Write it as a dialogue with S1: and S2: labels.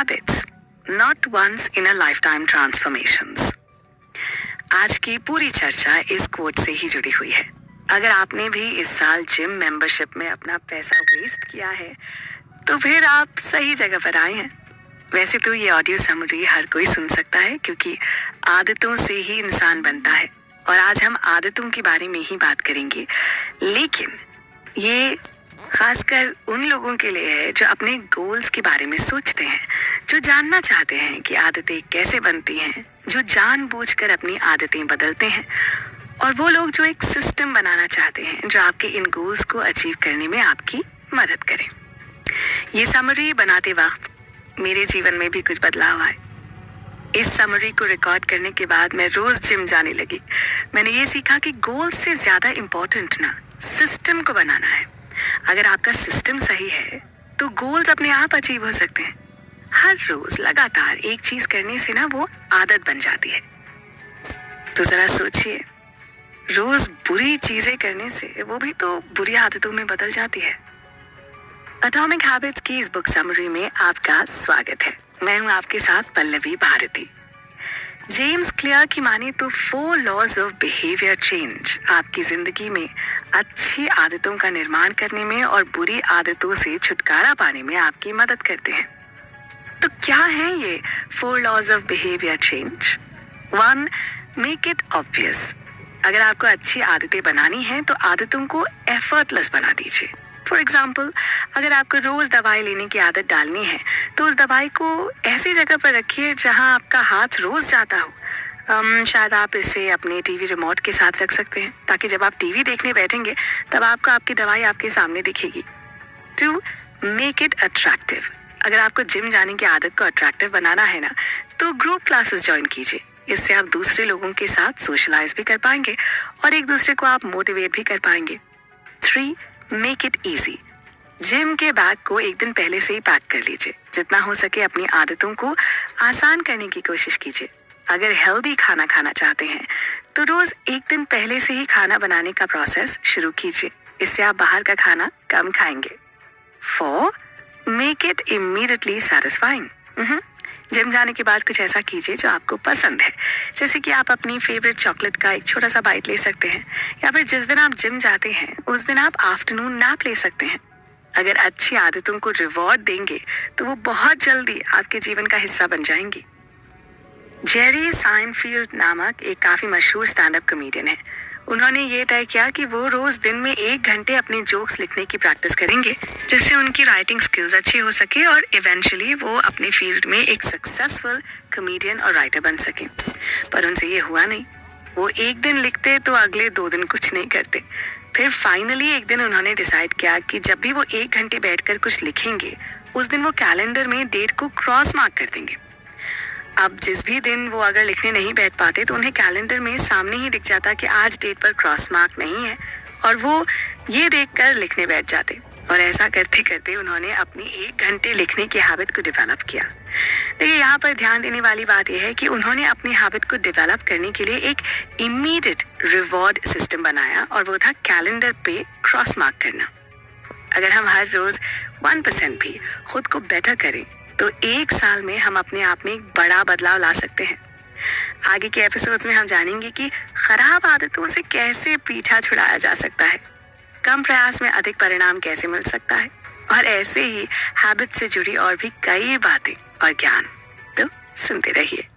S1: habits, not once in a lifetime transformations. आज की पूरी चर्चा इस कोट से ही जुड़ी हुई है। अगर आपने भी इस साल जिम मेंबरशिप में अपना पैसा वेस्ट किया है तो फिर आप सही जगह पर आए हैं। वैसे तो ये ऑडियो समरी हर कोई सुन सकता है क्योंकि आदतों से ही इंसान बनता है और आज हम आदतों के बारे में ही बात करेंगे, लेकिन ये खासकर उन लोगों के लिए है जो अपने गोल्स के बारे में सोचते हैं, जो जानना चाहते हैं कि आदतें कैसे बनती हैं, जो जानबूझकर अपनी आदतें बदलते हैं और वो लोग जो एक सिस्टम बनाना चाहते हैं जो आपके इन गोल्स को अचीव करने में आपकी मदद करे। ये समरी बनाते वक्त मेरे जीवन में भी कुछ बदलाव आए। इस समरी को रिकॉर्ड करने के बाद मैं रोज जिम जाने लगी। मैंने ये सीखा कि गोल्स से ज्यादा इम्पोर्टेंट ना सिस्टम को बनाना है। अगर आपका सिस्टम सही है तो गोल्स अपने आप अचीव हो सकते हैं। हर रोज लगातार एक चीज करने से ना वो आदत बन जाती है। तो जरा सोचिए, रोज बुरी चीजें करने से वो भी तो बुरी आदतों में बदल जाती है। एटॉमिक हैबिट्स की इस बुक समरी में आपका स्वागत है। मैं हूं आपके साथ पल्लवी भारती। जेम्स क्लियर की माने तो 4 लॉज ऑफ बिहेवियर चेंज आपकी जिंदगी में अच्छी आदतों का निर्माण करने में और बुरी आदतों से छुटकारा पाने में आपकी मदद करते हैं। तो क्या है ये 4 laws of behaviour change? 1. Make it obvious. अगर आपको अच्छी आदतें बनानी हैं तो आदतों को एफर्टलेस बना दीजिए। फॉर एग्जाम्पल, अगर आपको रोज दवाई लेने की आदत डालनी है तो उस दवाई को ऐसी जगह पर रखिए जहां आपका हाथ रोज जाता हो। शायद आप इसे अपने टीवी रिमोट के साथ रख सकते हैं ताकि जब आप टीवी देखने बैठेंगे तब आपको आपकी दवाई आपके सामने दिखेगी। 2. Make it attractive. अगर आपको जिम जाने की आदत को अट्रैक्टिव बनाना है ना तो ग्रुप क्लासेस ज्वाइन कीजिए। इससे आप दूसरे लोगों के साथ सोशलाइज भी कर पाएंगे और एक दूसरे को आप मोटिवेट भी कर पाएंगे। 3. Make it easy. जिम के बैग को एक दिन पहले से ही पैक कर लीजिए। जितना हो सके अपनी आदतों को आसान करने की कोशिश कीजिए। अगर हेल्दी खाना खाना चाहते हैं तो रोज एक दिन पहले से ही खाना बनाने का प्रोसेस शुरू कीजिए। इससे आप बाहर का खाना कम खाएंगे। 4. Make it immediately satisfying. Gym जाने के बाद कुछ ऐसा कीजिए जो आपको पसंद है, जैसे कि आप अपनी फेवरेट चॉकलेट का एक छोटा सा बाइट ले सकते हैं या फिर जिस दिन आप जिम जाते हैं उस दिन आप आफ्टरनून नैप ले सकते हैं। अगर अच्छी आदतों को रिवॉर्ड देंगे तो वो बहुत जल्दी आपके जीवन का हिस्सा बन जाएंगी। जेरी साइनफील्ड नामक एक काफी मशहूर स्टैंड अप कॉमेडियन है। उन्होंने ये तय किया कि वो रोज दिन में 1 घंटे अपने जोक्स लिखने की प्रैक्टिस करेंगे जिससे उनकी राइटिंग स्किल्स अच्छी हो सके और इवेंचुअली वो अपने फील्ड में एक सक्सेसफुल कॉमेडियन और राइटर बन सके। पर उनसे ये हुआ नहीं। वो एक दिन लिखते तो अगले 2 दिन कुछ नहीं करते। फिर फाइनली एक दिन उन्होंने डिसाइड किया कि जब भी वो 1 घंटे बैठकर कुछ लिखेंगे उस दिन वो कैलेंडर में डेट को क्रॉस मार्क कर देंगे। अब जिस भी दिन वो अगर लिखने नहीं बैठ पाते तो उन्हें कैलेंडर में सामने ही दिख जाता कि आज डेट पर क्रॉस मार्क नहीं है और वो ये देखकर लिखने बैठ जाते। और ऐसा करते करते उन्होंने अपनी 1 घंटे लिखने की हैबिट को डेवलप किया। देखिए, यहाँ पर ध्यान देने वाली बात यह है कि उन्होंने अपनी हैबिट को डेवलप करने के लिए एक इमीडिएट रिवॉर्ड सिस्टम बनाया और वो था कैलेंडर पे क्रॉस मार्क करना। अगर हम हर रोज 1% भी खुद को बेटर करें तो 1 साल में हम अपने आप में एक बड़ा बदलाव ला सकते हैं। आगे के एपिसोड्स में हम जानेंगे कि खराब आदतों से कैसे पीछा छुड़ाया जा सकता है, कम प्रयास में अधिक परिणाम कैसे मिल सकता है और ऐसे ही हैबिट से जुड़ी और भी कई बातें और ज्ञान। तो सुनते रहिए।